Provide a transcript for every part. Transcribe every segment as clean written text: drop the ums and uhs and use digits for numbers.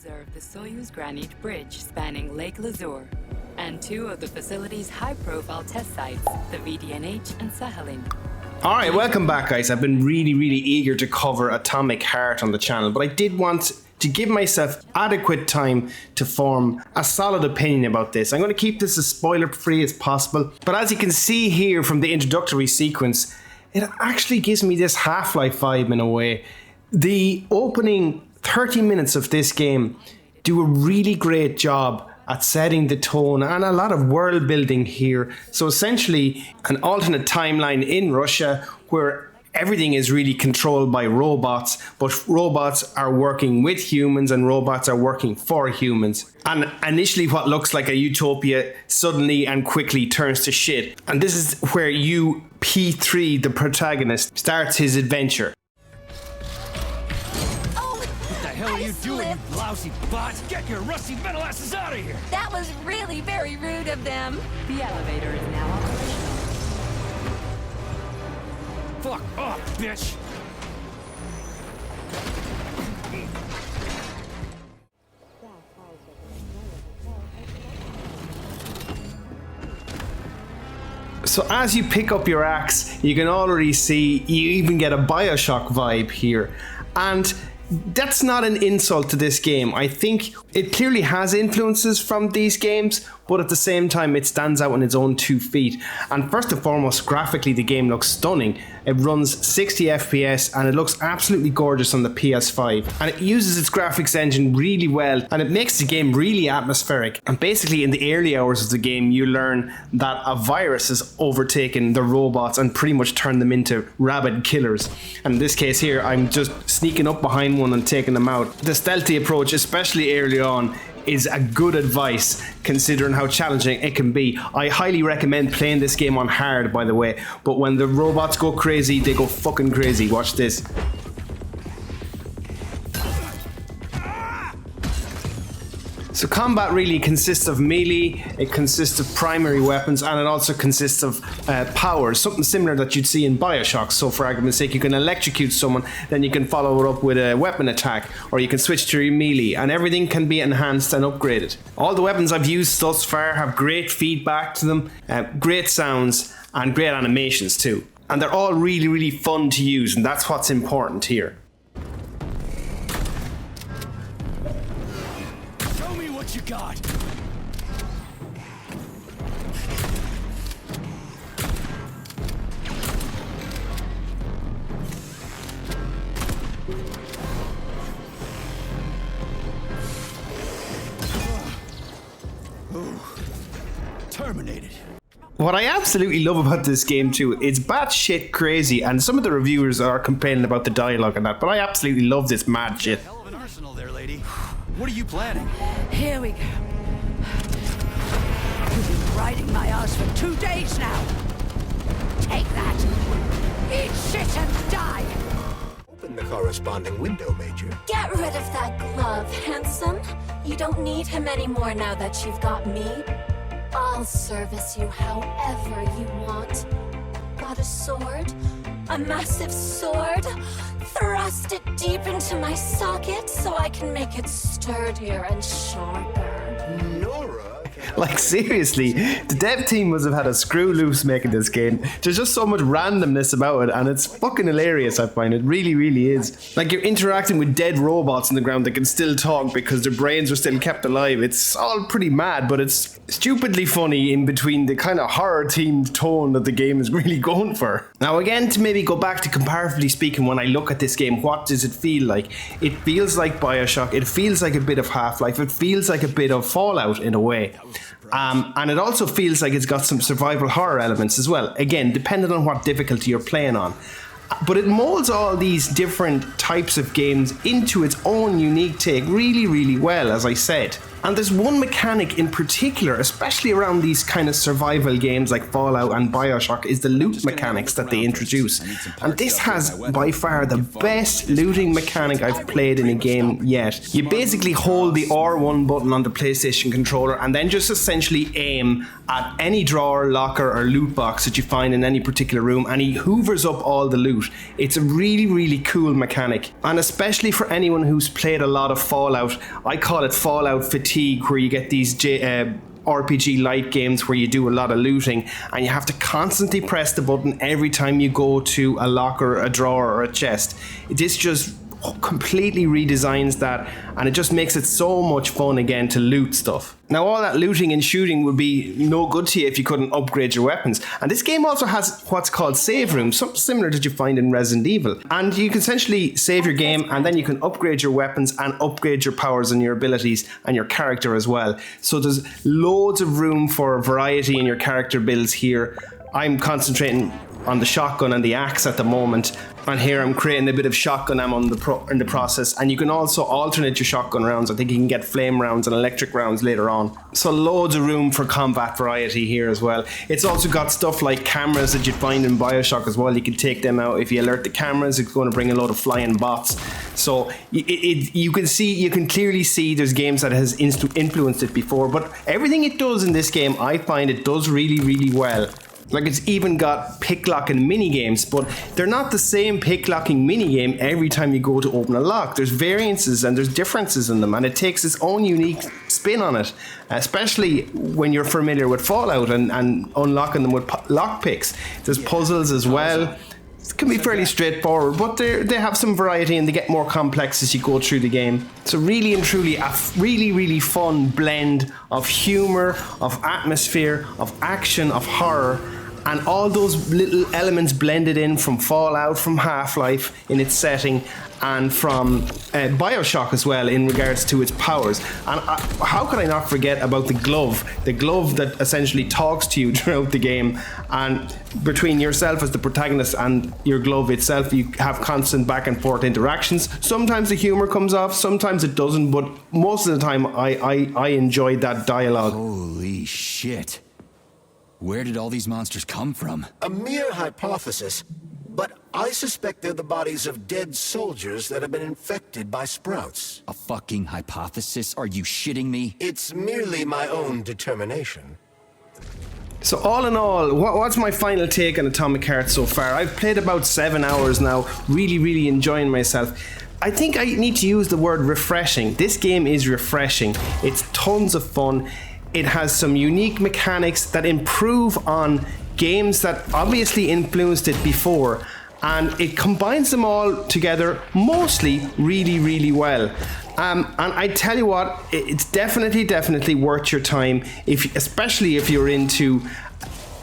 observe the Soyuz granite bridge spanning Lake Lazur and two of the facility's high-profile test sites, the VDNH and Sakhalin. Alright, welcome back guys. I've been really eager to cover Atomic Heart on the channel, but I did want to give myself adequate time to form a solid opinion about this. I'm going to keep this as spoiler free as possible, but as you can see here from the introductory sequence, it actually gives me this Half-Life vibe in a way. The opening 30 minutes of this game do a really great job at setting the tone and a lot of world building here. So essentially an alternate timeline in Russia where everything is really controlled by robots, but robots are working with humans and robots are working for humans. And initially what looks like a utopia suddenly and quickly turns to shit. And this is where you, P3, the protagonist, starts his adventure. What the hell are you doing, you lousy bot? Get your rusty metal asses out of here! That was really very rude of them. The elevator is now operational. Fuck off, bitch! So as you pick up your axe, you can already see, you even get a Bioshock vibe here. And that's not an insult to this game. I think it clearly has influences from these games, but at the same time it stands out on its own 2 feet. And first and foremost, graphically the game looks stunning. It runs 60 FPS and it looks absolutely gorgeous on the PS5. And it uses its graphics engine really well and it makes the game really atmospheric. And basically in the early hours of the game you learn that a virus has overtaken the robots and pretty much turned them into rabid killers. And in this case here I'm just sneaking up behind one and taking them out. The stealthy approach, especially early on, is a good advice considering how challenging it can be. I highly recommend playing this game on hard, by the way, but when the robots go crazy, they go fucking crazy. Watch this. So combat really consists of melee, it consists of primary weapons, and it also consists of powers, something similar that you'd see in Bioshock. So for argument's sake, you can electrocute someone, then you can follow it up with a weapon attack, or you can switch to your melee, and everything can be enhanced and upgraded. All the weapons I've used thus far have great feedback to them, great sounds, and great animations too. And they're all really fun to use, and that's what's important here. What you got? Terminated. What I absolutely love about this game too, it's batshit crazy, and some of the reviewers are complaining about the dialogue and that, but I absolutely love this mad shit. Hell of an arsenal there, lady. What are you planning? Here we go. You've been riding my ass for 2 days now. Take that. Eat shit and die. Open the corresponding window, Major. Get rid of that glove, handsome. You don't need him anymore now that you've got me. I'll service you however you want. Got a sword? A massive sword? Thrust it deep into my socket so I can make it sturdier and sharper. Nora? Like seriously, the dev team must have had a screw loose making this game. There's just so much randomness about it and it's fucking hilarious, I find. It really is. Like you're interacting with dead robots on the ground that can still talk because their brains are still kept alive. It's all pretty mad, but it's stupidly funny in between the kind of horror themed tone that the game is really going for. Now again, to maybe go back to comparatively speaking, when I look at this game, what does it feel like? It feels like Bioshock, it feels like a bit of Half-Life, it feels like a bit of Fallout in a way. And it also feels like it's got some survival horror elements as well, again depending on what difficulty you're playing on. But it molds all these different types of games into its own unique take really well, as I said. And there's one mechanic in particular, especially around these kind of survival games like Fallout and Bioshock, is the loot mechanics that they introduce. And this has by far the best looting mechanic I've played in a game yet. You basically hold the R1 button on the PlayStation controller and then just essentially aim at any drawer, locker or loot box that you find in any particular room, and he hoovers up all the loot. It's a really, really cool mechanic. And especially for anyone who's played a lot of Fallout, I call it Fallout fatigue, where you get these RPG light games where you do a lot of looting and you have to constantly press the button every time you go to a locker, a drawer or a chest. This just completely redesigns that, and it just makes it so much fun again to loot stuff. Now, all that looting and shooting would be no good to you if you couldn't upgrade your weapons. And this game also has what's called save rooms, something similar that you find in Resident Evil. And you can essentially save your game and then you can upgrade your weapons and upgrade your powers and your abilities and your character as well. So there's loads of room for variety in your character builds here. I'm concentrating on the shotgun and the axe at the moment, and here I'm creating a bit of shotgun ammo in the process, and you can also alternate your shotgun rounds. I think you can get flame rounds and electric rounds later on, so loads of room for combat variety here as well. It's also got stuff like cameras that you'd find in Bioshock as well. You can take them out. If you alert the cameras, it's going to bring a load of flying bots. So you can clearly see there's games that has influenced it before, but everything it does in this game, I find it does really, really well. Like, it's even got pick-locking mini-games, but they're not the same pick-locking mini-game every time you go to open a lock. There's variances and there's differences in them, and it takes its own unique spin on it, especially when you're familiar with Fallout and unlocking them with lockpicks. There's puzzles as well. It can be fairly straightforward, but they have some variety and they get more complex as you go through the game. So really and truly a really, really fun blend of humour, of atmosphere, of action, of horror, and all those little elements blended in from Fallout, from Half-Life in its setting, and from Bioshock as well in regards to its powers. And how could I not forget about the glove that essentially talks to you throughout the game, and between yourself as the protagonist and your glove itself, you have constant back and forth interactions. Sometimes the humor comes off, sometimes it doesn't, but most of the time I enjoyed that dialogue. Holy shit. Where did all these monsters come from? A mere hypothesis, but I suspect they're the bodies of dead soldiers that have been infected by sprouts. A fucking hypothesis? Are you shitting me? It's merely my own determination. So all in all, what's my final take on Atomic Heart so far? I've played about 7 hours now, really, really enjoying myself. I think I need to use the word refreshing. This game is refreshing. It's tons of fun. It has some unique mechanics that improve on games that obviously influenced it before, and it combines them all together mostly really, really well. And I tell you what, it's definitely worth your time, especially if you're into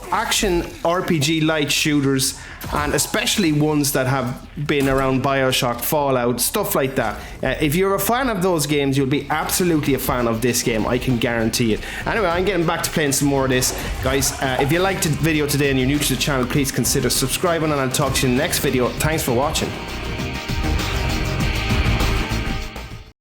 action RPG light shooters, and especially ones that have been around Bioshock, Fallout, stuff like that. If you're a fan of those games, you'll be absolutely a fan of this game, I can guarantee it. Anyway, I'm getting back to playing some more of this, guys. If you liked the video today and you're new to the channel, please consider subscribing, and I'll talk to you in the next video. Thanks for watching.